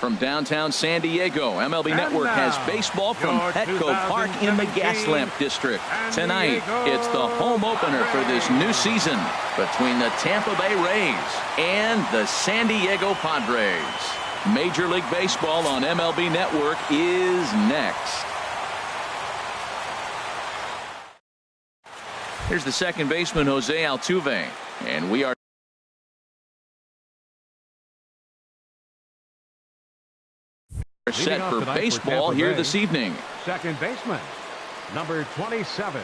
From downtown San Diego, MLB Network has baseball from Petco Park in the Gaslamp District. Tonight, it's the home opener for this new season between the Tampa Bay Rays and the San Diego Padres. Major League Baseball on MLB Network is next. Here's the second baseman, Jose Altuve, and we are set for baseball here this evening. Second baseman, number 27.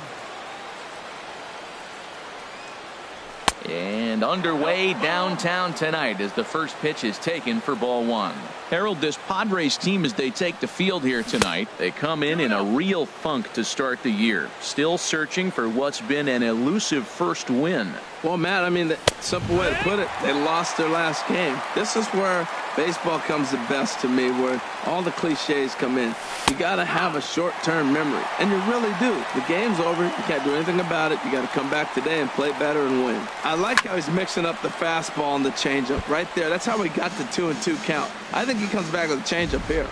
And underway downtown tonight as the first pitch is taken for ball one. Harold, this Padres team, as they take the field here tonight, they come in a real funk to start the year. Still searching for what's been an elusive first win. Well, Matt, I mean, the simple way to put it, they lost their last game. This is where baseball comes the best to me, where all the cliches come in. You got to have a short-term memory, and you really do. The game's over. You can't do anything about it. You got to come back today and play better and win. I like how he's mixing up the fastball and the changeup right there. That's how we got the 2-2 count. I think he comes back with a changeup here.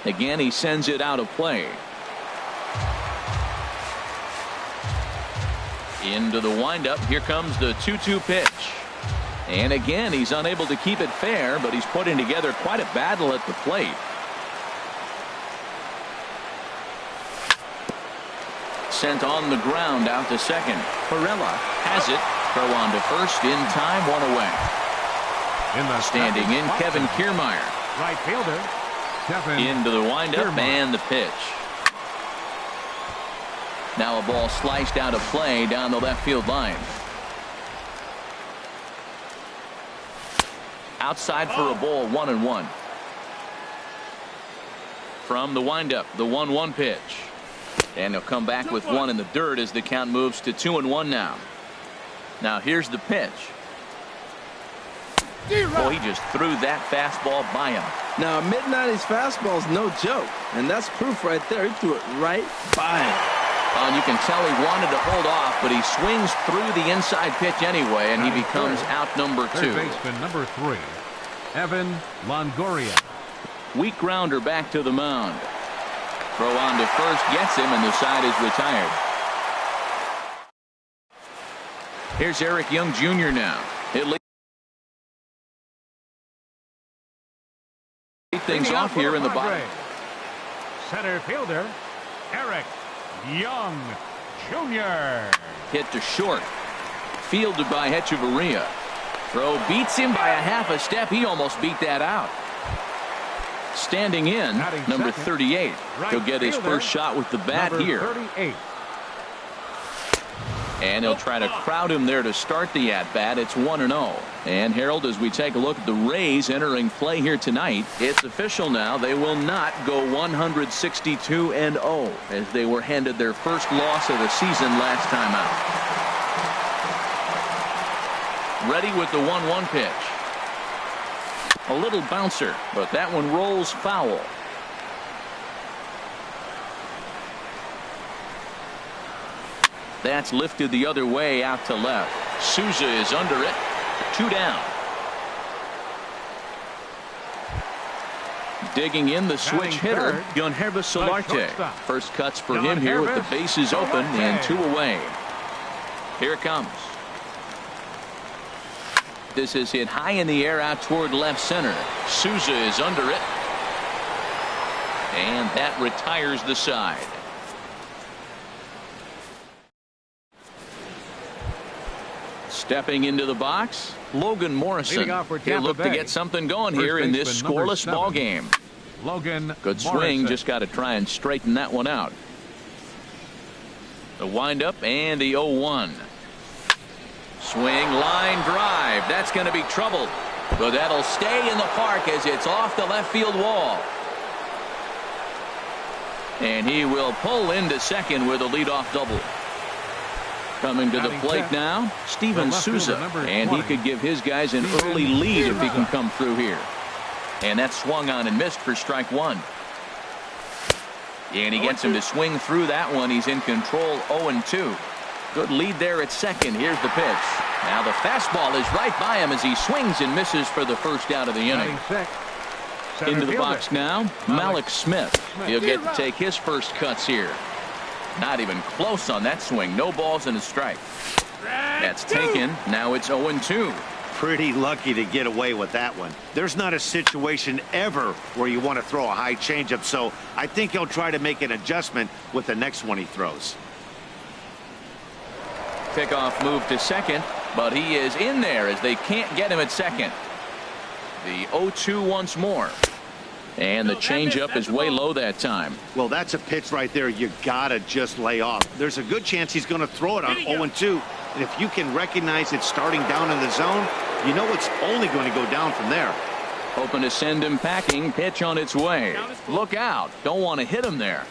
Again, he sends it out of play. Into the windup. Here comes the 2-2 pitch. And again, he's unable to keep it fair, but he's putting together quite a battle at the plate. Sent on the ground out to second. Perella has it. Throw on to first in time, one away. Standing in, Kevin Kiermaier. Right fielder, Kevin into the windup Kiermaier. And the pitch. Now a ball sliced out of play down the left field line. Outside for a ball, 1-1. From the windup, the 1-1 pitch. And he'll come back with one in the dirt as the count moves to 2-1 now. Now here's the pitch. Oh, he just threw that fastball by him. Now, a mid-90s fastball is no joke, and that's proof right there. He threw it right by him. And you can tell he wanted to hold off, but he swings through the inside pitch anyway, and he becomes out number 2. Third baseman, number 3, Evan Longoria. Weak grounder back to the mound. Throw on to first, gets him, and the side is retired. Here's Eric Young Jr. now. It leads things off here in the bottom. Center fielder, Eric Young Jr. Hit to short. Fielded by Hechavarria. Throw beats him by a half a step. He almost beat that out. Standing in, number 38. He'll get his first shot with the bat here. 38. And he'll try to crowd him there to start the at-bat. It's 1-0. And Harold, as we take a look at the Rays entering play here tonight, it's official now. They will not go 162-0 as they were handed their first loss of the season last time out. Ready with the 1-1 pitch. A little bouncer, but that one rolls foul. That's lifted the other way out to left. Souza is under it. 2 down. Digging in the switch hitter, Yangervis Solarte. First cuts for him here with the bases open and 2 away. Here it comes. This is hit high in the air out toward left center. Souza is under it. And that retires the side. Stepping into the box, Logan Morrison. He'll look to get something going here in this scoreless ball game. Logan Good swing, Morrison. just got to try and straighten that one out. The windup and the 0-1. Swing, line drive. That's going to be trouble. But that'll stay in the park as it's off the left field wall. And he will pull into second with a leadoff double. Coming to the plate now, Steven Souza, and he could give his guys an early lead if he can come through here. And that swung on and missed for strike 1. And he gets him to swing through that one. He's in control, 0-2. Good lead there at second. Here's the pitch. Now the fastball is right by him as he swings and misses for the first out of the inning. Into the box now, Malik Smith. He'll get to take his first cuts here. Not even close on that swing. No balls and a strike. That's taken. Now it's 0-2. Pretty lucky to get away with that one. There's not a situation ever where you want to throw a high changeup, so I think he'll try to make an adjustment with the next one he throws. Pickoff move to second, but he is in there as they can't get him at second. The 0-2 once more. And the changeup is way low that time. Well, that's a pitch right there you gotta just lay off. There's a good chance he's going to throw it on 0-2. And if you can recognize it starting down in the zone, you know it's only going to go down from there. Hoping to send him packing. Pitch on its way. Look out. Don't want to hit him there.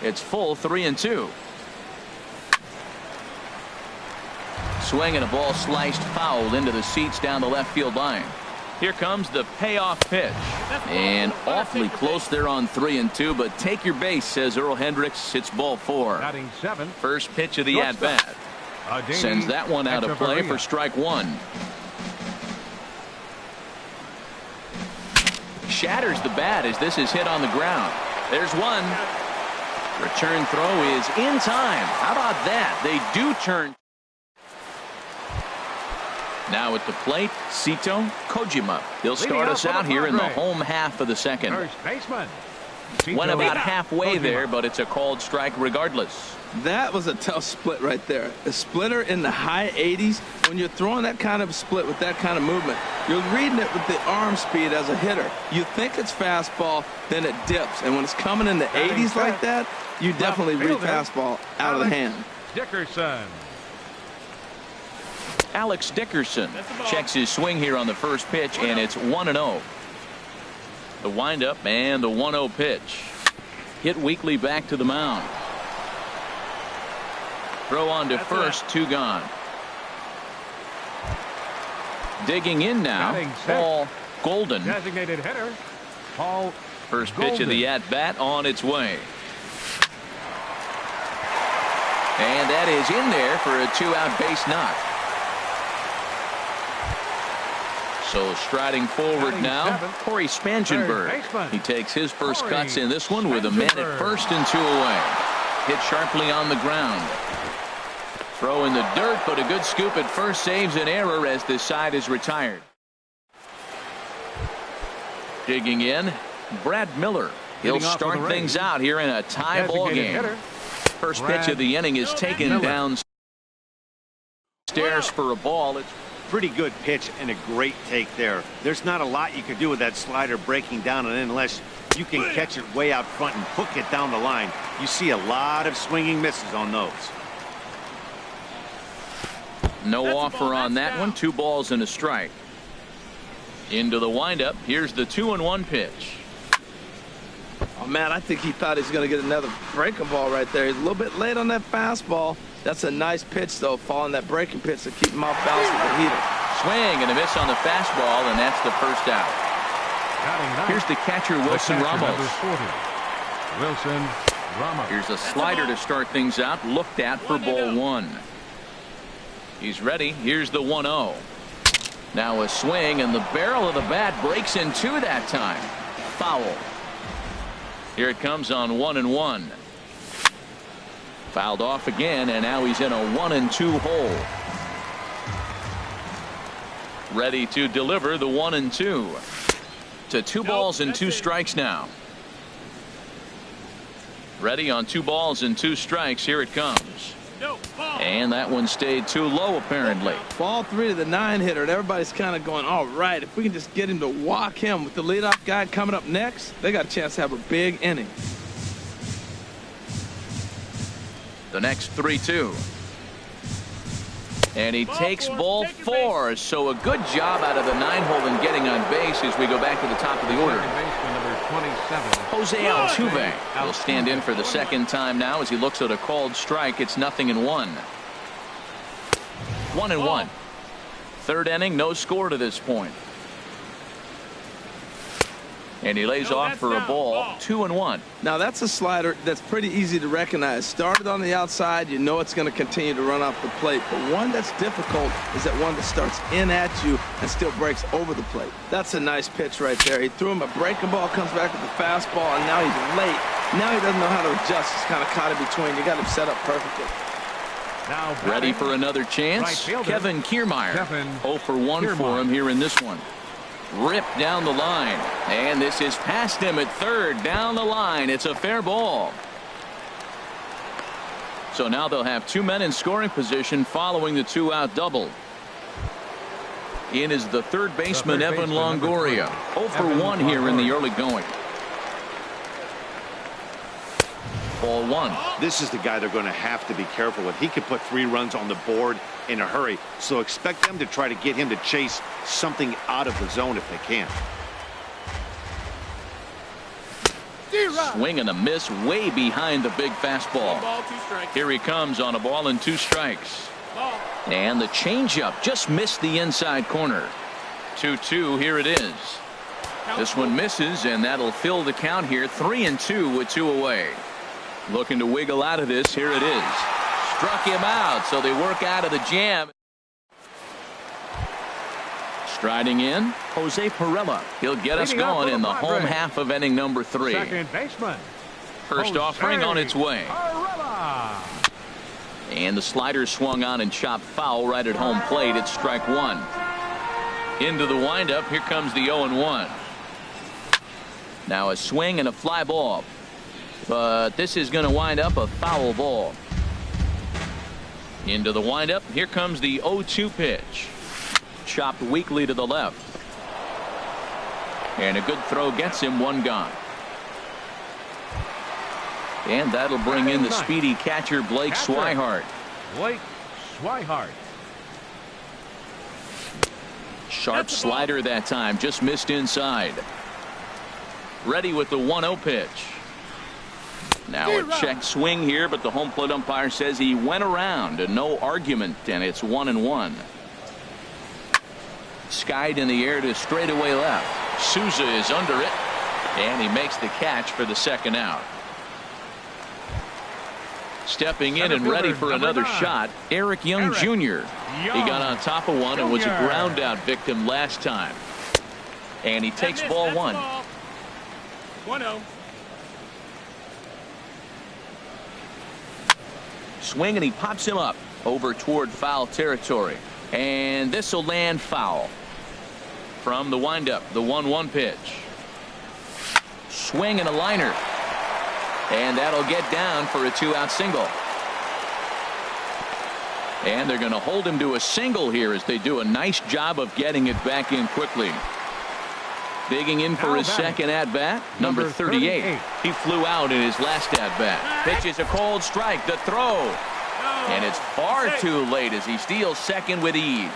It's full 3-2. Swing and a ball sliced foul into the seats down the left field line. Here comes the payoff pitch. And awfully close there on 3-2, but take your base, says Earl Hendricks. It's ball 4. First pitch of the at-bat. Sends that one out of play for strike 1. Shatters the bat as this is hit on the ground. There's one. Return throw is in time. How about that? They do turn. Now at the plate, Sito Kojima. He'll start us out here in the home half of the second. Went about halfway there, but it's a called strike regardless. That was a tough split right there. A splitter in the high 80s. When you're throwing that kind of split with that kind of movement, you're reading it with the arm speed as a hitter. You think it's fastball, then it dips. And when it's coming in the 80s like that, you definitely read fastball out of the hand. Dickerson. Alex Dickerson checks his swing here on the first pitch, and it's 1-0. The windup and the 1-0 pitch. Hit weakly back to the mound. Throw on to first, 2 gone. Digging in now, Paul Golden. Designated hitter, Paul. First pitch of the at-bat on its way. And that is in there for a 2-out base knock. So striding forward now, Corey Spangenberg. He takes his first cuts in this one with a man at first and 2 away. Hit sharply on the ground. Throw in the dirt, but a good scoop at first saves an error as this side is retired. Digging in, Brad Miller. He'll start things out here in a tie ball game. First pitch of the inning is taken downstairs for a ball. It's pretty good pitch and a great take there. There's not a lot you can do with that slider breaking down, and unless you can catch it way out front and hook it down the line, you see a lot of swinging misses on those. No offer on that one. 2 balls and a strike. Into the windup. Here's the 2-1 pitch. Oh, man, I think he thought he was going to get another breaking ball right there. He's a little bit late on that fastball. That's a nice pitch, though, following that breaking pitch to keep him off balance with the heater. Swing and a miss on the fastball, and that's the first out. Here's the catcher, Wilson Ramos. Here's a slider to start things out. Looked at for ball 1. He's ready. Here's the 1-0. Now a swing, and the barrel of the bat breaks in 2 that time. Foul. Here it comes on 1-1. Fouled off again, and now he's in a 1-2 hole. Ready to deliver the 1-2. To 2 balls and 2 strikes now. Ready on 2 balls and 2 strikes. Here it comes. And that one stayed too low, apparently. Ball 3 to the 9 hitter, and everybody's kind of going, all right, if we can just get him to walk him with the leadoff guy coming up next, they got a chance to have a big inning. The next 3-2. And he takes ball 4. So a good job out of the 9-hole in getting on base as we go back to the top of the order. Jose Altuve will stand in for the second time now as he looks at a called strike. It's 0-1. 1-1. Third inning, no score to this point. And he lays off for a ball, 2-1. Now that's a slider that's pretty easy to recognize. Started on the outside, you know it's going to continue to run off the plate. But one that's difficult is that one that starts in at you and still breaks over the plate. That's a nice pitch right there. He threw him a breaking ball, comes back with a fastball, and now he's late. Now he doesn't know how to adjust. He's kind of caught in between. You got him set up perfectly. Now ready for another chance. Right Kevin Kiermaier. 0 for 1 for him here in this one. Ripped down the line, and this is past him at third. Down the line, it's a fair ball. So now they'll have 2 men in scoring position following the 2-out double. In is the third baseman, Evan Longoria. 0 for 1 here in the early going. Ball 1. This is the guy they're going to have to be careful with. He could put 3 runs on the board in a hurry, so expect them to try to get him to chase something out of the zone if they can. Swing and a miss way behind the big fastball. Here he comes on a ball and 2 strikes. And the changeup just missed the inside corner. 2-2, here it is. This one misses, and that'll fill the count here. 3-2 with 2 away. Looking to wiggle out of this. Here it is. Struck him out, so they work out of the jam. Striding in, Jose Pirela. He'll get us going in the home half of inning number 3. Second baseman. First offering on its way. Pirela. And the slider swung on and chopped foul right at home plate. It's strike 1. Into the windup. Here comes the 0-1. Now a swing and a fly ball. But this is going to wind up a foul ball. Into the windup. Here comes the 0-2 pitch. Chopped weakly to the left. And a good throw gets him 1 gone. And that'll bring in the speedy catcher Blake Swihart. Blake Swihart. Sharp slider that time. Just missed inside. Ready with the 1-0 pitch. Now a check swing here, but the home plate umpire says he went around and no argument, and it's 1-1. Skied in the air to straightaway left. Souza is under it, and he makes the catch for the 2nd out. Stepping in and ready for another shot, Eric Young Jr. He got on top of one and was a ground out victim last time. And he takes ball 1. 1-0. Swing and he pops him up over toward foul territory. And this will land foul. From the windup, the 1-1 pitch. Swing and a liner. And that'll get down for a 2-out single. And they're going to hold him to a single here as they do a nice job of getting it back in quickly. Digging in for his second at-bat, number 38. He flew out in his last at-bat. Pitches a cold strike, the throw. And it's far too late as he steals second with ease.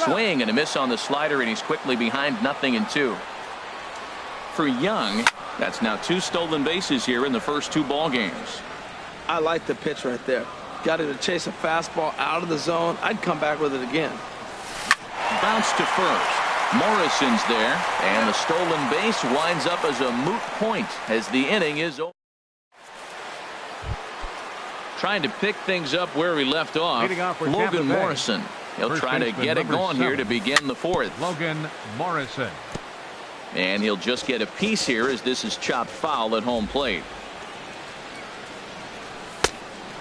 Swing and a miss on the slider, and he's quickly behind 0-2. For Young, that's now 2 stolen bases here in the first 2 ball games. I like the pitch right there. Got him to chase a fastball out of the zone. I'd come back with it again. Bounce to first. Morrison's there, and the stolen base winds up as a moot point as the inning is over. Trying to pick things up where we left off, Logan Morrison. He'll try to get it going here to begin the 4th. Logan Morrison. And he'll just get a piece here as this is chopped foul at home plate.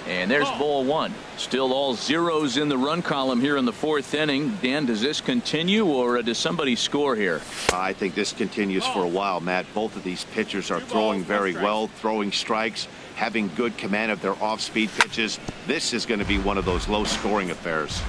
And there's ball 1. Still all zeros in the run column here in the 4th inning. Dan, does this continue, or does somebody score here? I think this continues for a while, Matt. Both of these pitchers are throwing very well, throwing strikes, having good command of their off-speed pitches. This is going to be one of those low-scoring affairs.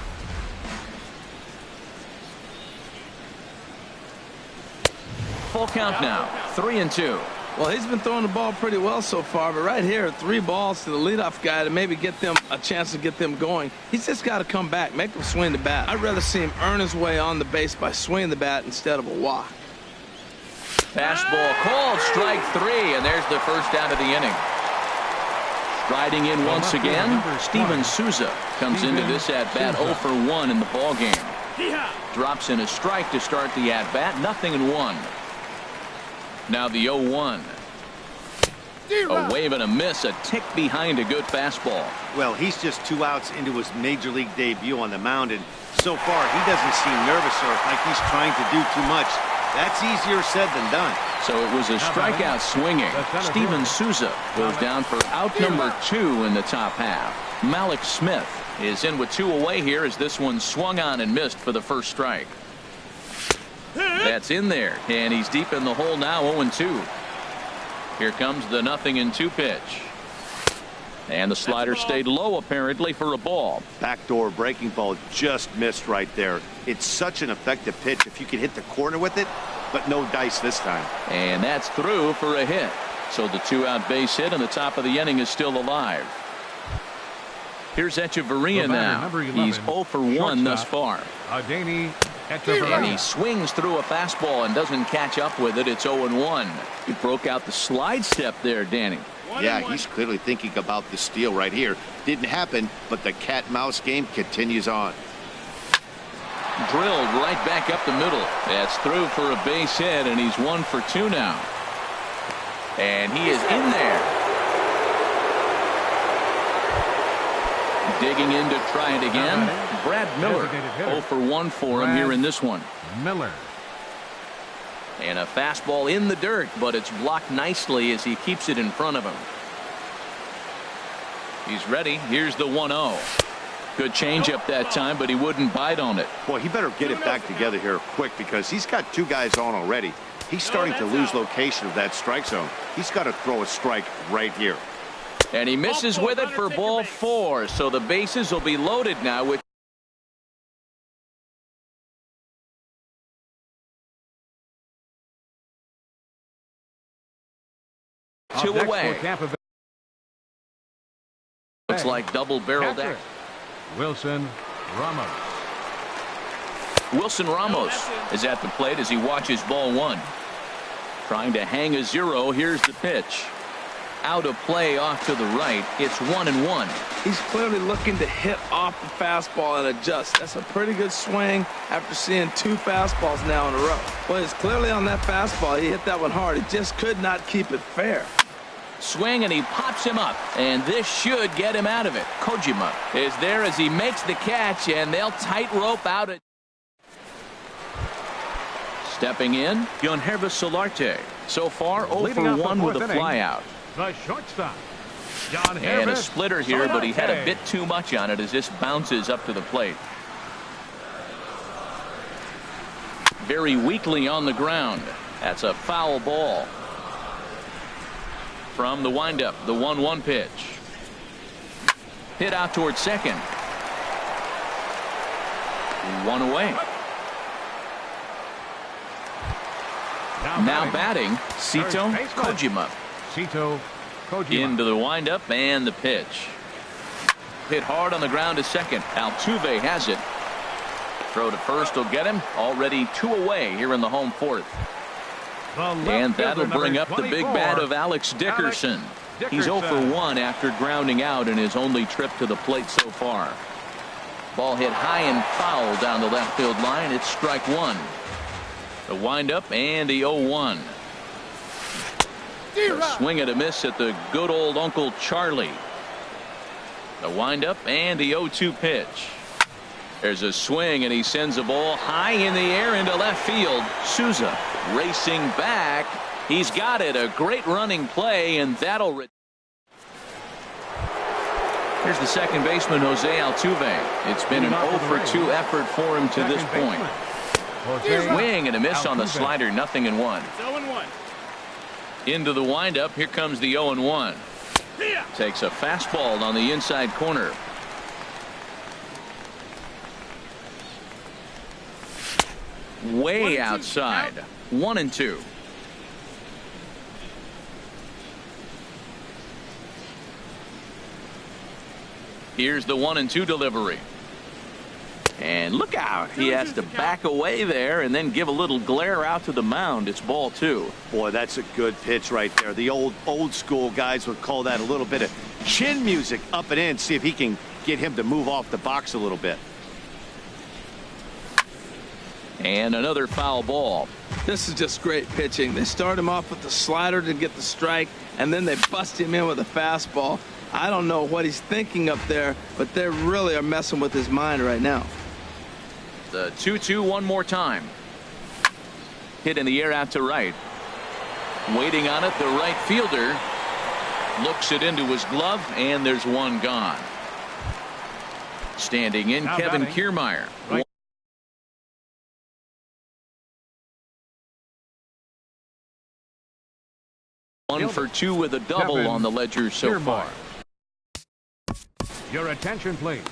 Full count now, 3-2. Well, he's been throwing the ball pretty well so far, but right here, 3 balls to the leadoff guy to maybe get them a chance to get them going. He's just got to come back, make them swing the bat. I'd rather see him earn his way on the base by swinging the bat instead of a walk. Fastball called, strike 3, and there's the first out of the inning. Striding in once again, Steven Souza comes into this at bat 0 for 1 in the ball game. Drops in a strike to start the at-bat. 0-1. Now the 0-1. A wave and a miss, a tick behind a good fastball. Well, he's just 2 outs into his major league debut on the mound, and so far he doesn't seem nervous or like he's trying to do too much. That's easier said than done. So it was a strikeout swinging. Steven Souza goes down for out number 2 in the top half. Malik Smith is in with 2 away here as this one swung on and missed for the first strike. That's in there, and he's deep in the hole now. 0-2. Here comes the 0-2 pitch. And the slider stayed low apparently for a ball. Backdoor breaking ball just missed right there. It's such an effective pitch if you can hit the corner with it, but no dice this time. And that's through for a hit. So the 2-out base hit and the top of the inning is still alive. Here's Echeverria now. He's 0 for 1 thus far. And he swings through a fastball and doesn't catch up with it. It's 0-1. He broke out the slide step there, Danny. Yeah, he's clearly thinking about the steal right here. Didn't happen, but the cat-mouse game continues on. Drilled right back up the middle. That's through for a base hit, and he's 1 for 2 now. And he is in there. Digging in to try it again. Brad Miller. 0 for 1 for him here in this one. Miller. And a fastball in the dirt, but it's blocked nicely as he keeps it in front of him. He's ready. Here's the 1-0. Good changeup that time, but he wouldn't bite on it. Boy, he better get it back together here quick because he's got 2 guys on already. He's starting to lose location of that strike zone. He's got to throw a strike right here. And he misses with it for ball 4. So the bases will be loaded now with two away. Looks like double-barreled action. Wilson Ramos. Wilson Ramos is at the plate as he watches ball 1. Trying to hang a 0. Here's the pitch. Out of play off to the right. It's 1-1. He's clearly looking to hit off the fastball and adjust. That's a pretty good swing after seeing 2 fastballs now in a row. Well, he's clearly on that fastball. He hit that one hard. He just could not keep it fair. Swing, and he pops him up, and this should get him out of it. Kojima is there as he makes the catch, and they'll tightrope out it. Stepping in, Yonhervis Solarte. So far 0 for 1 with a flyout. The shortstop, and a splitter here, but he had a bit too much on it as this bounces up to the plate. Very weakly on the ground. That's a foul ball. From the windup, the 1-1 pitch. Hit out towards second. 1 away. Now batting, Sito Kojima. Into the windup and the pitch. Hit hard on the ground to second. Altuve has it. Throw to first will get him. Already 2 away here in the home 4th. And that'll bring up the big bat of Alex Dickerson. He's 0 for 1 after grounding out in his only trip to the plate so far. Ball hit high and foul down the left field line. It's strike 1. The windup and the 0-1. A swing and a miss at the good old Uncle Charlie. The windup and the 0-2 pitch. There's a swing, and he sends a ball high in the air into left field. Souza racing back. He's got it. A great running play, and that'll. Here's the second baseman, Jose Altuve. It's been an 0 for 2 effort for him to this point. Swing and a miss on the slider. 0-1. Into the windup. Here comes the 0-1. Takes a fastball on the inside corner. Way outside. 1-2. Here's the 1-2 delivery. And look out. He has to back away there and then give a little glare out to the mound. It's ball 2. Boy, that's a good pitch right there. The old school guys would call that a little bit of chin music up and in. See if he can get him to move off the box a little bit. And another foul ball. This is just great pitching. They start him off with the slider to get the strike, and then they bust him in with a fastball. I don't know what he's thinking up there, but they really are messing with his mind right now. The 2-2 one more time. Hit in the air out to right. Waiting on it, the right fielder looks it into his glove, and there's one gone. Standing in, Now Kevin batting. Kiermaier. Right. One for two with a double Kevin on the ledger so Kiermaier. far. Your attention, please.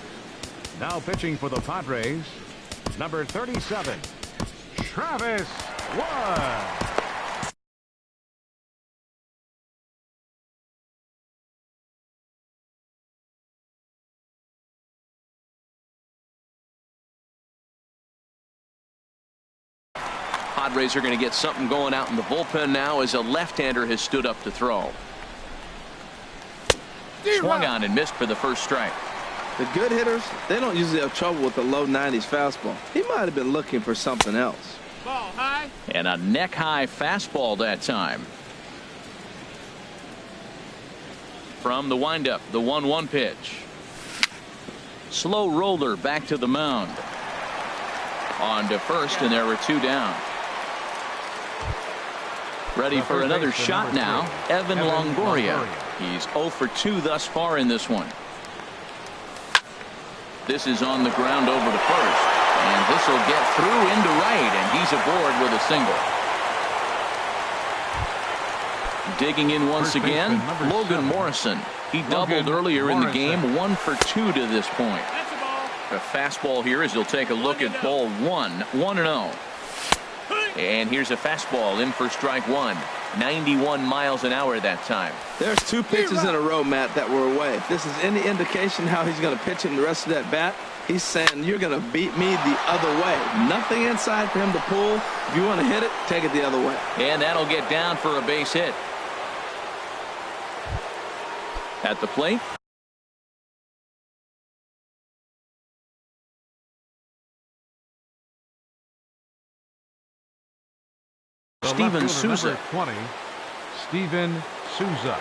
Now pitching for the Padres, number 37, Travis Wood. Padres are going to get something going out in the bullpen now as a left-hander has stood up to throw. Swung on and missed for the first strike. The good hitters, they don't usually have trouble with the low 90s fastball. He might have been looking for something else. Ball high. And a neck-high fastball that time. From the windup, the 1-1 pitch. Slow roller back to the mound. On to first, and there were two down. Ready for another shot now, Evan Longoria. He's 0 for 2 thus far in this one. This is on the ground over to first, and this will get through into right, and he's aboard with a single. Digging in once again, Logan Morrison. He doubled earlier in the game, 1 for 2 to this point. That's a ball. A fastball here as you'll take a look at ball 1-0. And here's a fastball in for strike one. 91 miles an hour that time. There's two pitches in a row, Matt, that were away. If this is any indication how he's going to pitch him the rest of that bat, he's saying you're going to beat me the other way. Nothing inside for him to pull. If you want to hit it, take it the other way. And that'll get down for a base hit. At the plate, Steven Souza. 20, Steven Souza.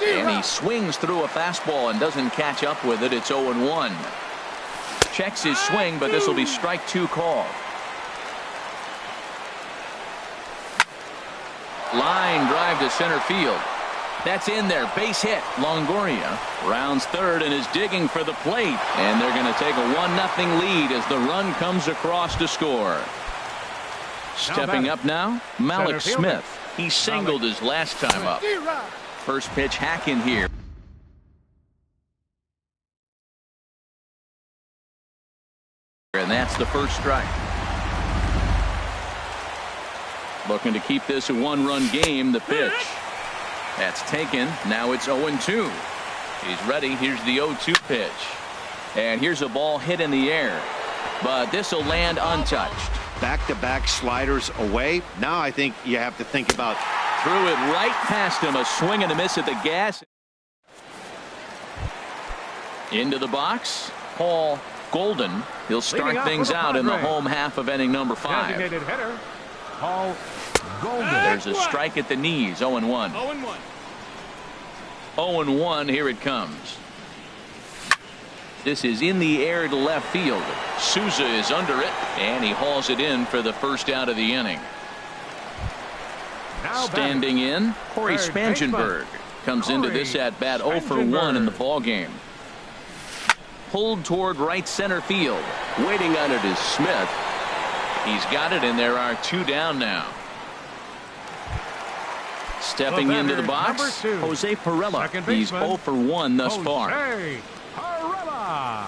And he swings through a fastball and doesn't catch up with it. It's 0-1. Checks his swing, but this will be strike two call. Line drive to center field. That's in there. Base hit. Longoria rounds third and is digging for the plate. And they're going to take a 1-0 lead as the run comes across to score. Stepping up now, Malik Smith. He singled his last time up. First pitch hack in here. And that's the first strike. Looking to keep this a one-run game. The pitch. That's taken. Now it's 0-2. He's ready. Here's the 0-2 pitch. And here's a ball hit in the air. But this will land untouched. Back-to-back sliders away. Now I think you have to think about. Threw it right past him. A swing and a miss at the gas. Into the box. Paul Golden. He'll start things out in the home half of inning number 5. Designated hitter, Paul Golden. There's a strike at the knees. 0-1. 0-1. 0-1. Here it comes. This is in the air to left field. Souza is under it, and he hauls it in for the first out of the inning. Now Standing in, Corey third Spangenberg comes into this at bat 0 for 1 in the ball game. Pulled toward right center field. Waiting on it is Smith. He's got it, and there are two down now. Stepping into the box, number 2. Jose Pirela. Second He's baseman, 0 for 1 thus far. Jose Pirela.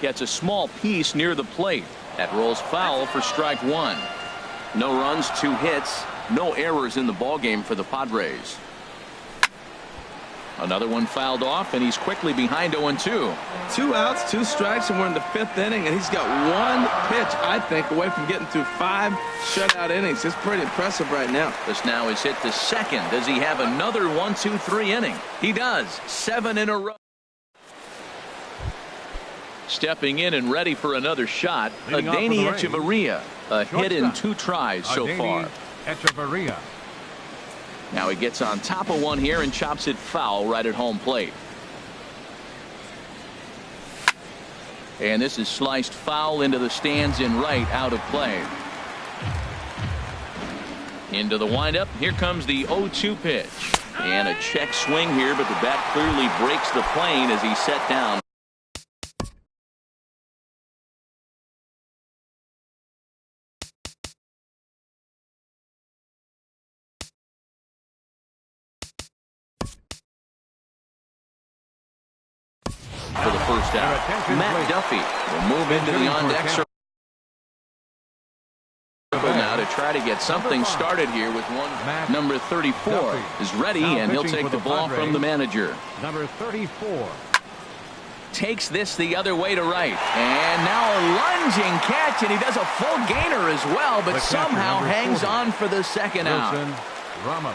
Gets a small piece near the plate. That rolls foul for strike one. No runs, 2 hits, no errors in the ball game for the Padres. Another one fouled off, and he's quickly behind 0-2. 2 outs, 2 strikes, and we're in the 5th inning, and he's got 1 pitch, I think, away from getting through 5 shutout innings. It's pretty impressive right now. This now is hit to second. Does he have another 1-2-3 inning? He does. 7 in a row. Stepping in and ready for another shot, Leading off for Adani the Rays. Echeverria. A hit in 2 tries so far. Echeverria. Now he gets on top of one here and chops it foul right at home plate. And this is sliced foul into the stands in right, out of play. Into the windup. Here comes the 0-2 pitch. And a check swing here, but the bat clearly breaks the plane as he's set down. For the first out. Matt Duffy will move into the on-deck circle now to try to get something started here with one. Number 34 is ready, and he'll take the ball from the manager. Number 34. Takes this the other way to right. And now a lunging catch, and he does a full gainer as well, but somehow hangs on for the second out. Ramos.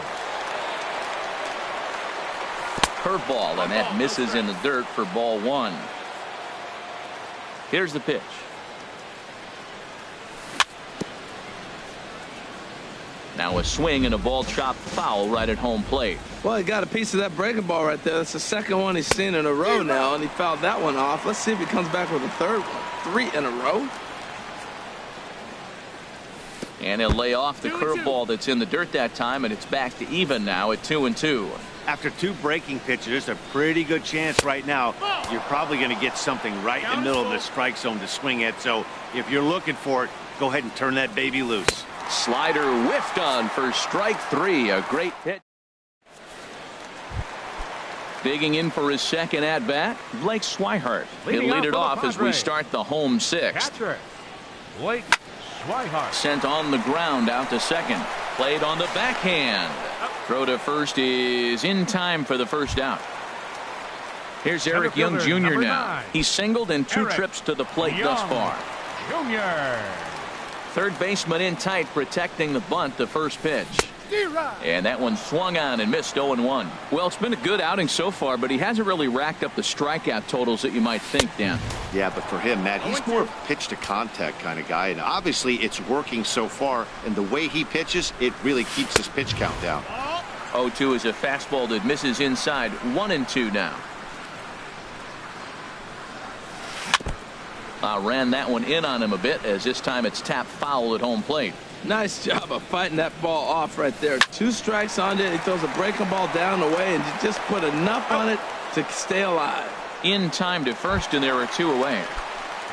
Curveball, and that misses in the dirt for ball 1. Here's the pitch. Now a swing and a ball chopped foul right at home plate. Well, he got a piece of that breaking ball right there. That's the second one he's seen in a row now, and he fouled that one off. Let's see if he comes back with a third one. 3 in a row. And he'll lay off the curveball that's in the dirt that time, and it's back to even now at 2-2. After 2 breaking pitches, there's a pretty good chance right now you're probably going to get something right in the middle of the strike zone to swing at. So if you're looking for it, go ahead and turn that baby loose. Slider whiffed on for strike 3. A great pitch. Digging in for his second at-bat, Blake Swihart. He'll lead it off as we start the home 6th. Catcher, Blake Swihart. Sent on the ground out to second. Played on the backhand. Throw to first is in time for the first out. Here's Eric Young Jr. now. He's singled in 2 trips to the plate thus far. Jr. Third baseman in tight, protecting the bunt, the first pitch. And that one swung on and missed 0-1. Well, it's been a good outing so far, but he hasn't really racked up the strikeout totals that you might think, Dan. Yeah, but for him, Matt, he's more of a pitch to contact kind of guy, and obviously it's working so far, and the way he pitches, it really keeps his pitch count down. 0-2 is a fastball that misses inside. 1-2 now. Ran that one in on him a bit, as this time it's tapped foul at home plate. Nice job of fighting that ball off right there. 2 strikes on it. He throws a breaking ball down the way, and you just put enough on it to stay alive. In time to first, and there are 2 away.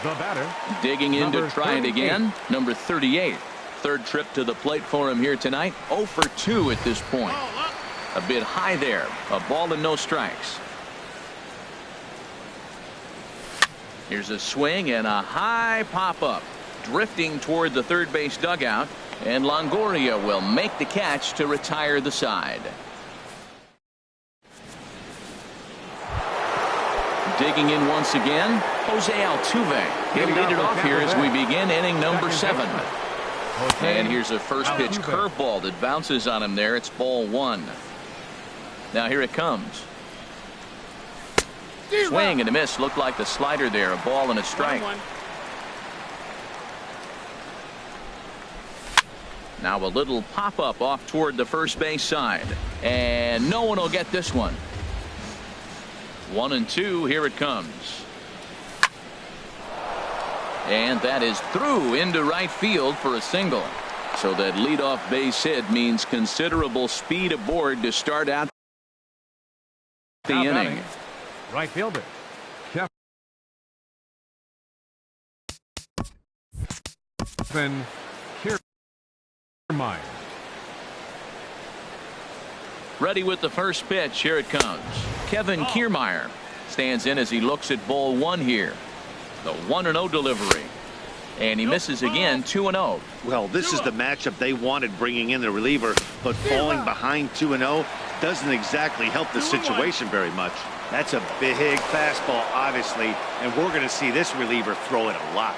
The batter. Digging in to try 38. it again. Number 38. Third trip to the plate for him here tonight. 0 for 2 at this point. A bit high there. A ball and no strikes. Here's a swing and a high pop-up. Drifting toward the third base dugout, and Longoria will make the catch to retire the side. Digging in once again, Jose Altuve. He'll lead it off here as we begin inning number 7. And here's a first pitch curveball that bounces on him there. It's ball 1. Now here it comes. Swing and a miss. Looked like the slider there. A ball and a strike. Now a little pop-up off toward the first base side. And no one will get this one. 1-2. Here it comes. And that is through into right field for a single. So that leadoff base hit means considerable speed aboard to start out the inning. Right fielder. Kevin Kiermaier. Ready with the first pitch. Here it comes. Kevin Kiermaier stands in as he looks at ball 1 here. The 1-0 delivery. And he misses again. 2-0. Well, this is the matchup they wanted, bringing in the reliever, but falling behind 2-0 doesn't exactly help the situation very much. That's a big fastball, obviously, and we're going to see this reliever throw it a lot.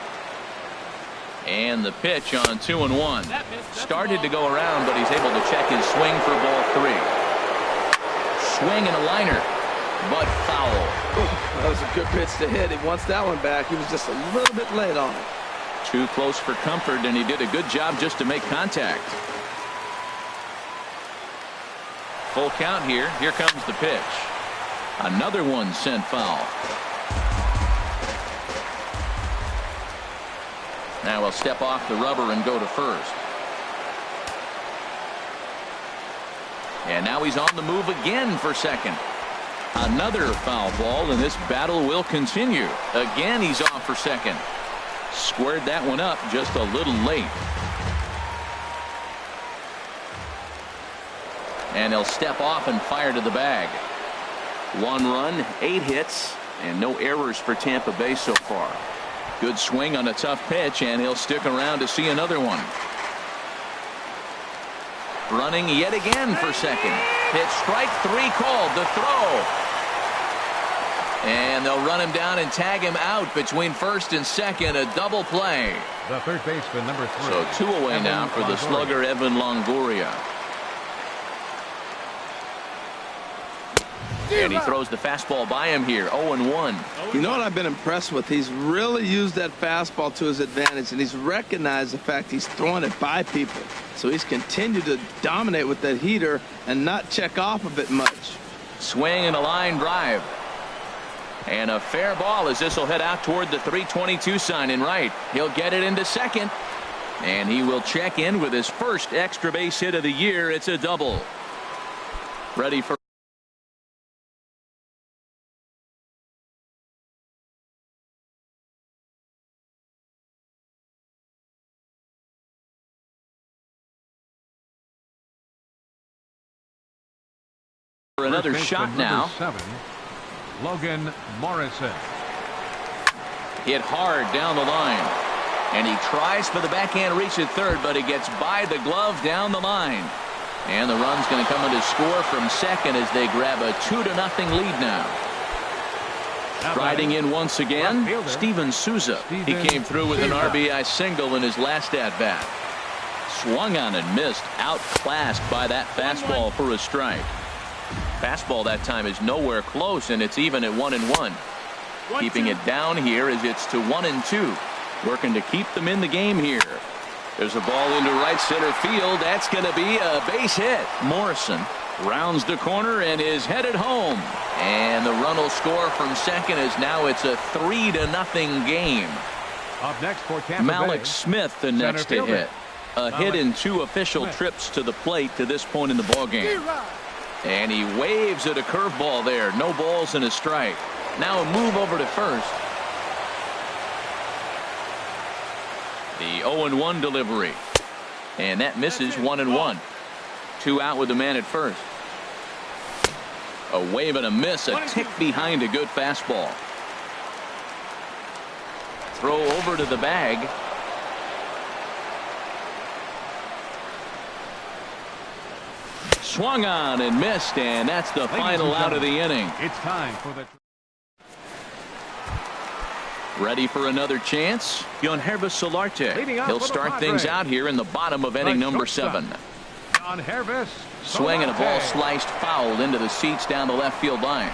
And the pitch on 2-1. Started to go around, but he's able to check his swing for ball 3. Swing and a liner. but foul. That was a good pitch to hit. He wants that one back. He was just a little bit late on it. Too close for comfort, and he did a good job just to make contact. Full count here. Here comes the pitch. Another one sent foul. Now he'll step off the rubber and go to first. And now he's on the move again for second. Another foul ball, and this battle will continue. Again, he's off for second. Squared that one up just a little late. And he'll step off and fire to the bag. 1 run, 8 hits, and no errors for Tampa Bay so far. Good swing on a tough pitch, and he'll stick around to see another one. Running yet again for second. Pitch strike 3 called. The throw. And they'll run him down and tag him out between first and second. A double play. The third baseman, number 3. So 2 away now for the slugger Evan Longoria. And he throws the fastball by him here. 0-1. You know what I've been impressed with? He's really used that fastball to his advantage, and he's recognized the fact he's throwing it by people. So he's continued to dominate with that heater and not check off of it much. Swing and a line drive. And a fair ball as this will head out toward the 322 sign in right. He'll get it into second. And he will check in with his first extra base hit of the year. It's a double. Ready for another shot now. 7, Logan Morrison. Hit hard down the line. And he tries for the backhand reach at third, but he gets by the glove down the line. And the run's going to come into score from second as they grab a 2-0 lead now. Striding in once again, Steven Souza. He came through with an RBI single in his last at-bat. Swung on and missed, outclassed by that fastball for a strike. Fastball that time is nowhere close, and it's even at 1-1. Keeping it down here as it's to 1-2. Working to keep them in the game here. There's a ball into right center field. That's going to be a base hit. Morrison rounds the corner and is headed home. And the run will score from second as now it's a 3-0 game. Up next for Tampa Malik Bay, Smith the next to hit. A hit in 2 official trips to the plate to this point in the ballgame. And he waves at a curveball there. No balls and a strike. Now a move over to first. The 0-1 delivery. And that misses. 1-1. 2 out with the man at first. A wave and a miss. A tick behind a good fastball. Throw over to the bag. Swung on and missed, and that's the final out of the inning. It's time for the Ready for another chance? Yonhervis Solarte. He'll start things out here in the bottom of inning number 7. Yonhervis Swing and a ball sliced foul into the seats down the left field line.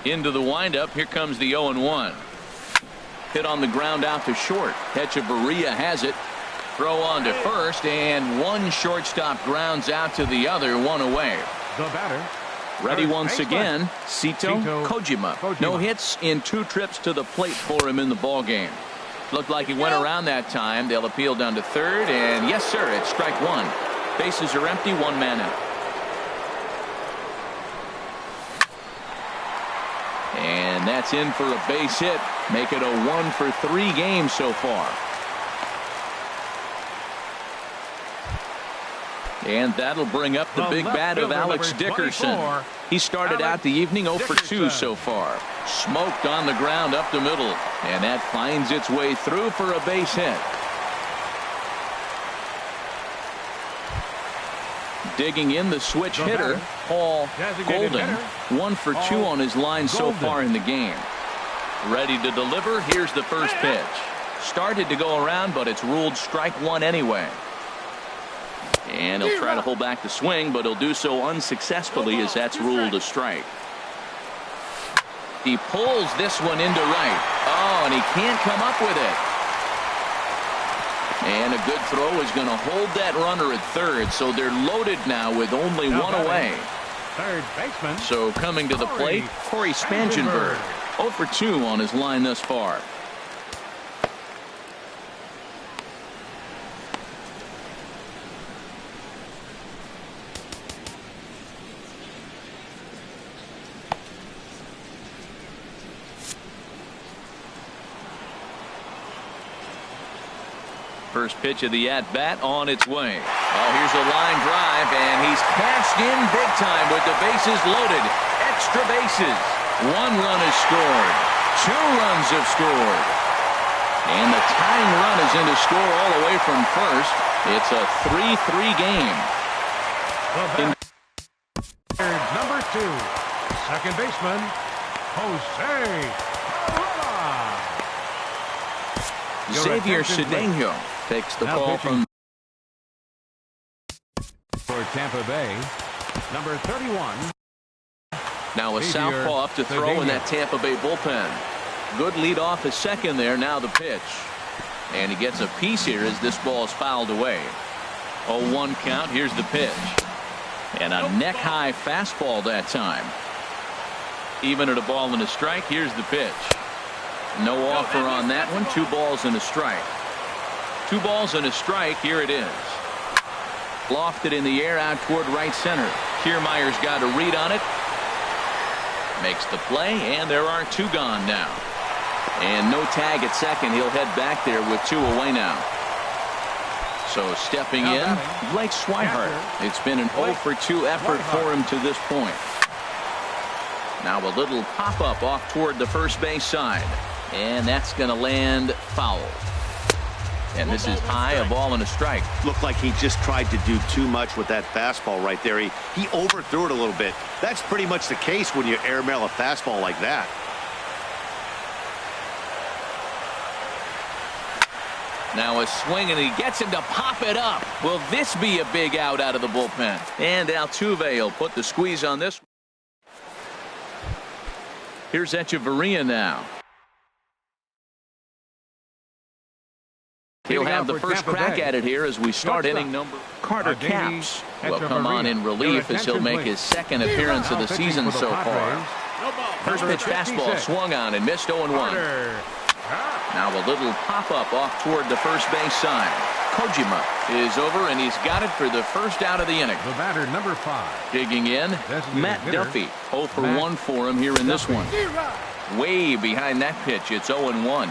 Into the windup. Here comes the 0-1. Hit on the ground out to short. Hechavarria has it. Throw on to first, and one shortstop grounds out to the other. 1 away. The batter. Ready once again, Sito Kojima. No hits in 2 trips to the plate for him in the ball game. Looked like he went around that time. They'll appeal down to third, and yes, sir, it's strike 1. Bases are empty, 1 man out. And that's in for a base hit. Make it a 1 for 3 game so far. And that'll bring up the big bat of Alex Dickerson. He started out the evening 0 for 2 so far. Smoked on the ground up the middle. And that finds its way through for a base hit. Digging in the switch hitter, Paul Golden. 1 for 2 on his line so far in the game. Ready to deliver. Here's the first pitch. Started to go around, but it's ruled strike 1 anyway. And he'll try to hold back the swing, but he'll do so unsuccessfully as that's ruled a strike. He pulls this one into right. Oh, and he can't come up with it. And a good throw is going to hold that runner at third, so they're loaded now with only one away. Third baseman. So coming to the plate, Corey Spangenberg. 0 for 2 on his line thus far. First pitch of the at-bat on its way. Oh, here's a line drive, and he's cashed in big time with the bases loaded. Extra bases. 1 run is scored. 2 runs have scored. And the tying run is in to score all the way from first. It's a 3-3 game. Number 2, second baseman, Jose. Xavier Cedeno takes the ball from for Tampa Bay, number 31. Now a southpaw up to throw in that Tampa Bay bullpen. Good lead off his second there. Now the pitch. And he gets a piece here as this ball is fouled away. 0-1 count. Here's the pitch. And a neck-high fastball that time. Even at a ball and a strike. Here's the pitch. No offer on that one. 2 balls and a strike. 2 balls and a strike. Here it is. Lofted in the air out toward right center. Kiermaier's got a read on it. Makes the play, and there are 2 gone now. And no tag at second. He'll head back there with 2 away now. So stepping in, Blake Swihart. It's been an 0 for 2 effort for him to this point. Now a little pop-up off toward the first base side. And that's going to land foul. And this is high, a ball and a strike. Looked like he just tried to do too much with that fastball right there. He overthrew it a little bit. That's pretty much the case when you airmail a fastball like that. Now a swing, and he gets him to pop it up. Will this be a big out of the bullpen? And Altuve will put the squeeze on this. Here's Echeverria now. He'll have the first crack at it here as we start inning number. Carter Capps will come on in relief as he'll make his second appearance of the season so far. First pitch fastball swung on and missed 0-1. Now a little pop-up off toward the first base side. Kojima is over, and he's got it for the first out of the inning. The batter, number 5. Digging in, Matt Duffy. 0 for 1 for him here in this one. Way behind that pitch. It's 0-1.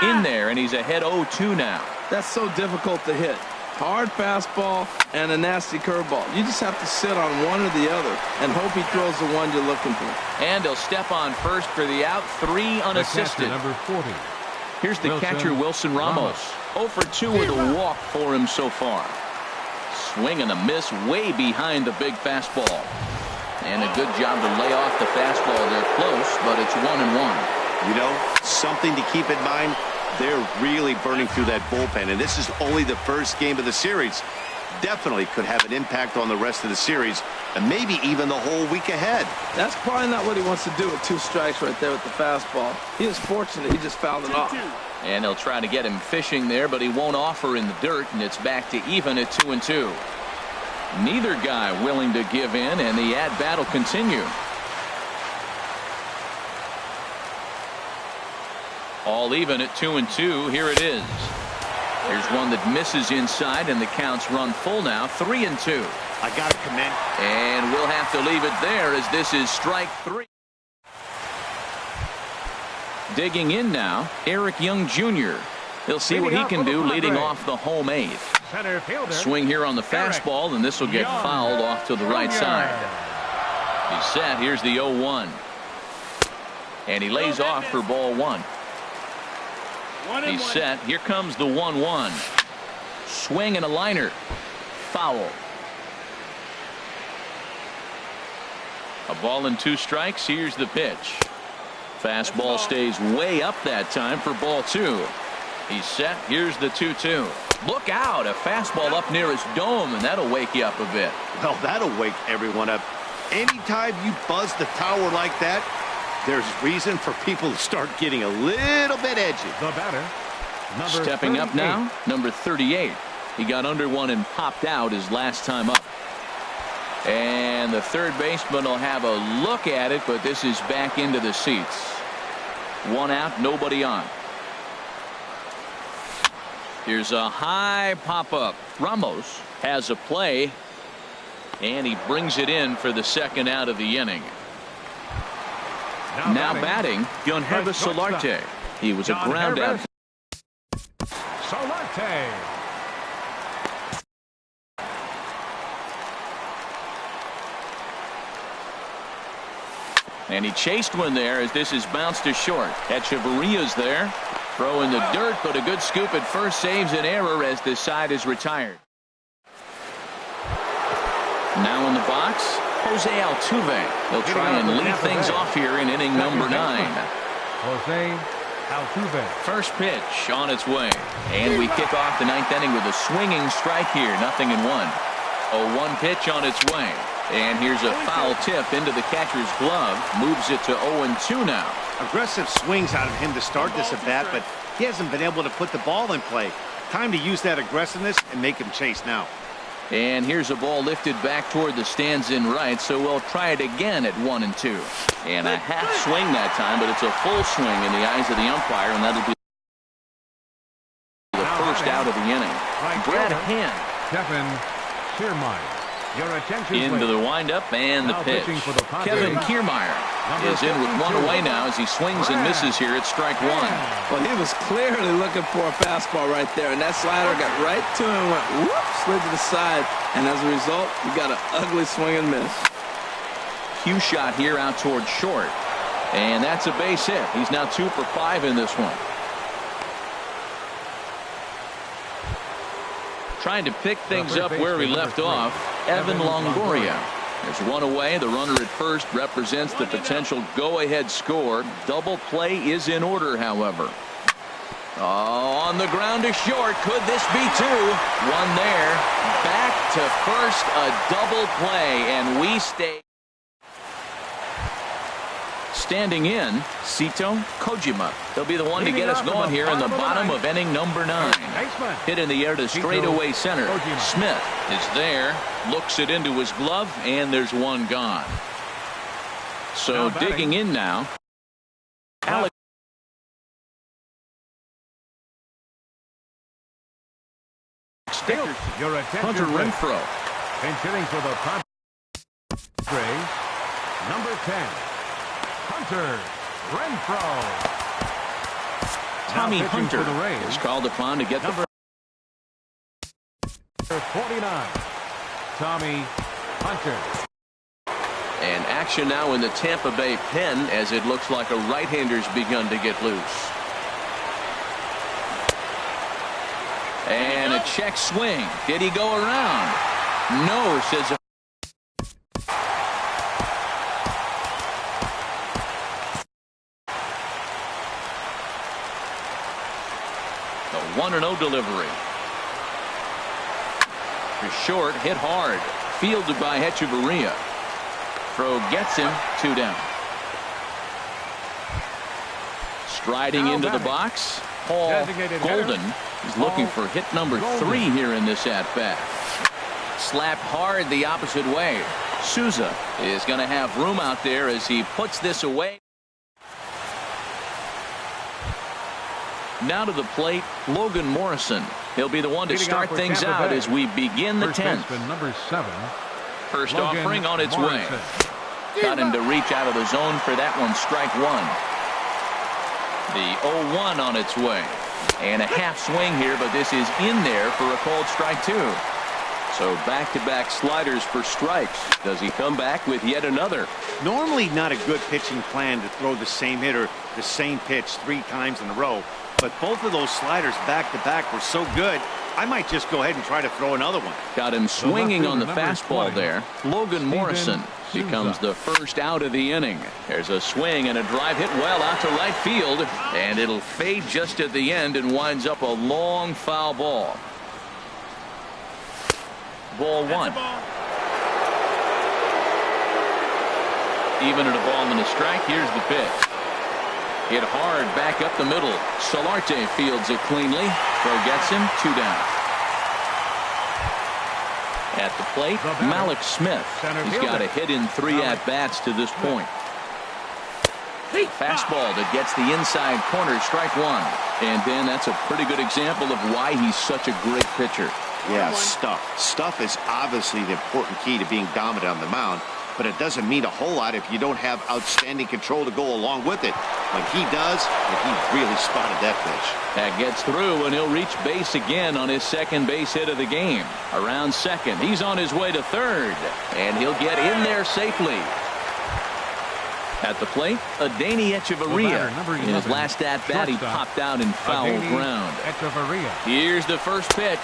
In there, and he's ahead 0-2 now. That's so difficult to hit. Hard fastball and a nasty curveball. You just have to sit on one or the other and hope he throws the one you're looking for. And he'll step on first for the out. 3 unassisted. Number 40. Here's the catcher, Wilson Ramos. 0 for 2 with a walk for him so far. Swing and a miss way behind the big fastball. And a good job to lay off the fastball. They're close, but it's 1-1. You know, something to keep in mind, they're really burning through that bullpen, and this is only the first game of the series. Definitely could have an impact on the rest of the series, and maybe even the whole week ahead. That's probably not what he wants to do with 2 strikes right there with the fastball. He was fortunate he just fouled it off. And he'll try to get him fishing there, but he won't offer in the dirt, and it's back to even at 2-2. Neither guy willing to give in, and the at-bat will continue. All even at 2-2. Here it is. Here's one that misses inside, and the counts run full now. 3-2. I got to commend. And we'll have to leave it there as this is strike 3. Digging in now, Eric Young Jr. He'll see what he can do leading off the home 8th. Center fielder. Swing here on the fastball, and this will get fouled off to the right side. He's set. Here's the 0-1. And he lays off for ball 1. He's set. Here comes the 1-1. Swing and a liner. Foul. A ball and 2 strikes. Here's the pitch. Fastball stays way up that time for ball 2. He's set. Here's the 2-2. Look out. A fastball up near his dome, and that'll wake you up a bit. Well, that'll wake everyone up. Anytime you buzz the tower like that, there's reason for people to start getting a little bit edgy. The batter, number Stepping 38. up now, number 38. He got under one and popped out his last time up. And the third baseman will have a look at it, but this is back into the seats. One out, nobody on. Here's a high pop-up. Ramos has a play, and he brings it in for the second out of the inning. Now batting, Yonhervis Solarte. He was a ground out. Solarte. And he chased one there as this is bounced to short. Echeverria's there. Throw in the dirt, but a good scoop at first saves an error as this side is retired. Now in the box, Jose Altuve. They'll try and lead things off here in inning number 9. Jose Altuve. First pitch on its way. And we kick off the 9th inning with a swinging strike here. 0-1. A 1 pitch on its way. And here's a foul tip into the catcher's glove. Moves it to 0-2 now. Aggressive swings out of him to start this at bat, but he hasn't been able to put the ball in play. Time to use that aggressiveness and make him chase now. And here's a ball lifted back toward the stands in right, so we'll try it again at 1-2. And a half swing that time, but it's a full swing in the eyes of the umpire, and that'll be the first out of the inning. Brad Hand. Kevin Kiermaier. Your attention, into the windup and the pitch. Kevin Kiermaier is in with one away now as he swings and misses here at strike 1. Well, he was clearly looking for a fastball right there, and that slider got right to him, went whoop, slid to the side, and as a result, you got an ugly swing and miss. Cue shot here out toward short, and that's a base hit. He's now 2 for 5 in this one. Trying to pick things up where we left off, Evan Longoria. There's one away. The runner at first represents the potential go-ahead score. Double play is in order, however. Oh, on the ground to short. Could this be 2? One there. Back to first, a double play, and we stay. Standing in, Sito Kojima. He'll be the one to get us going here in the bottom of inning number 9. Hit in the air to straightaway center. Smith is there, looks it into his glove, and there's one gone. So digging in now, Alex Stickers, Hunter Renfroe. And hitting for the Padres, number 10. Hunter Renfroe. Tommy Hunter is called upon to get the 49. Tommy Hunter. And action now in the Tampa Bay pen as it looks like a right-hander's begun to get loose. And a check swing. Did he go around? No, says the 1-0 delivery. To short, hit hard. Fielded by Echeverria. Throw gets him, 2 down. Striding into the box, Paul Golden. He's looking for hit number 3 here in this at-bat. Slapped hard the opposite way. Souza is going to have room out there as he puts this away. Now to the plate, Logan Morrison. He'll be the one to start things out as we begin the 10th. Number 7. First offering on its way. Got him to reach out of the zone for that one, strike 1. The 0-1 on its way. And a half swing here, but this is in there for a called strike 2. So back-to-back sliders for strikes. Does he come back with yet another? Normally not a good pitching plan to throw the same hitter the same pitch 3 times in a row. But both of those sliders back-to-back were so good, I might just go ahead and try to throw another one. Got him swinging on the fastball there. Logan Morrison becomes the first out of the inning. There's a swing and a drive hit well out to right field, and it'll fade just at the end and winds up a long foul ball. Ball one. Even at a ball and a strike. Here's the pitch. Hit hard back up the middle. Solarte fields it cleanly. Throw gets him. 2 down. At the plate, Malik Smith. He's got a hit in 3 at-bats to this point. Fastball that gets the inside corner. Strike 1. And Ben, that's a pretty good example of why he's such a great pitcher. Yeah, stuff. Stuff is obviously the important key to being dominant on the mound, but it doesn't mean a whole lot if you don't have outstanding control to go along with it. When he does, and he really spotted that pitch. That gets through, and he'll reach base again on his second base hit of the game. Around second, he's on his way to third, and he'll get in there safely. At the plate, Adeiny Echeverria. In his last at-bat, he popped out in foul ground. Here's the first pitch.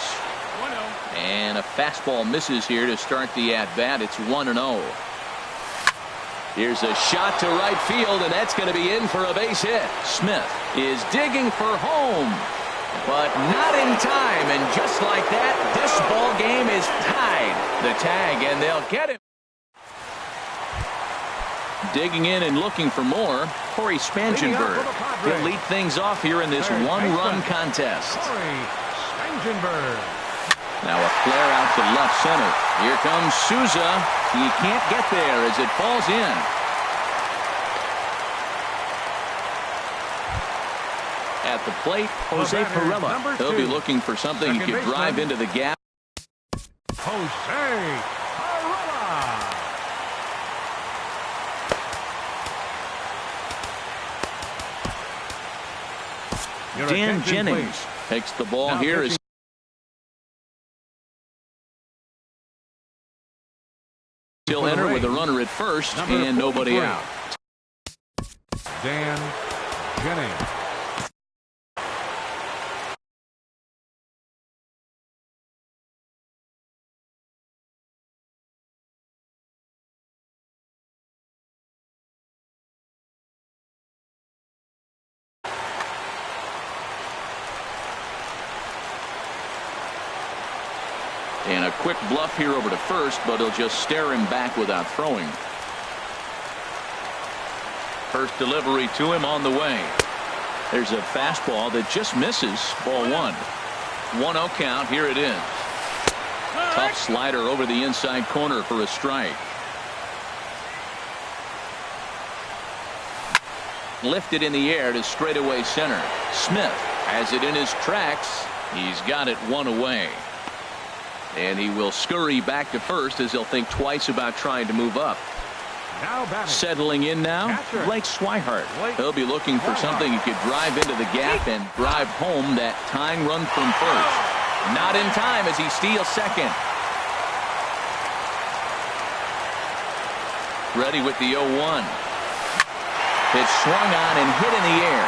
And a fastball misses here to start the at-bat. It's 1-0. Here's a shot to right field, and that's going to be in for a base hit. Smith is digging for home, but not in time. And just like that, this ball game is tied. The tag, and they'll get him. Digging in and looking for more, Corey Spangenberg. He'll lead things off here in this one-run contest. Now a flare out to left center. Here comes Souza. He can't get there as it falls in. At the plate, Jose Pirela. He'll be looking for something he could drive into the gap. Jose Pirela. Dan Jennings takes the ball here as he'll enter with a runner at first and nobody out. Dan Jennings. And a quick bluff here over to first, but he'll just stare him back without throwing. First delivery to him on the way. There's a fastball that just misses. Ball 1. 1-0 count. Here it is. Tough slider over the inside corner for a strike. Lifted in the air to straightaway center. Smith has it in his tracks. He's got it 1 away. And he will scurry back to first as he'll think twice about trying to move up. Settling in now, Blake Swihart. He'll be looking for something he could drive into the gap and drive home that tying run from first. Not in time as he steals second. Ready with the 0-1. It's swung on and hit in the air.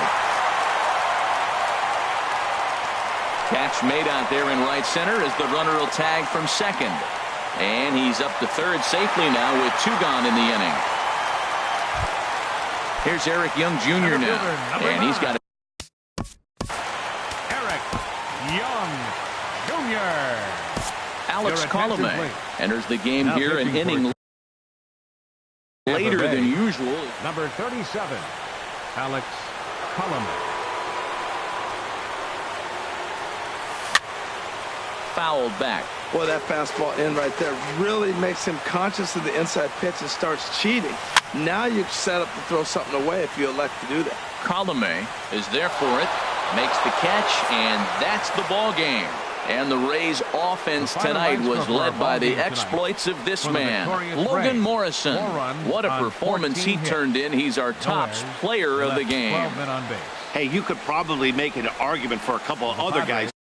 Catch made out there in right center as the runner will tag from second. And he's up to third safely now with 2 gone in the inning. Here's Eric Young Jr. now. And he's got Eric Young Jr. Alex Colomé enters the game here an inning later than usual. Number 37, Alex Colomé. Fouled back. Boy, that fastball in right there really makes him conscious of the inside pitch and starts cheating. Now you're set up to throw something away if you elect to do that. Colomé is there for it, makes the catch, and that's the ball game. And the Rays offense tonight was led by the exploits of this man, Logan Morrison. What a performance he turned in. He's our top player of the game. Hey, you could probably make an argument for a couple of other guys.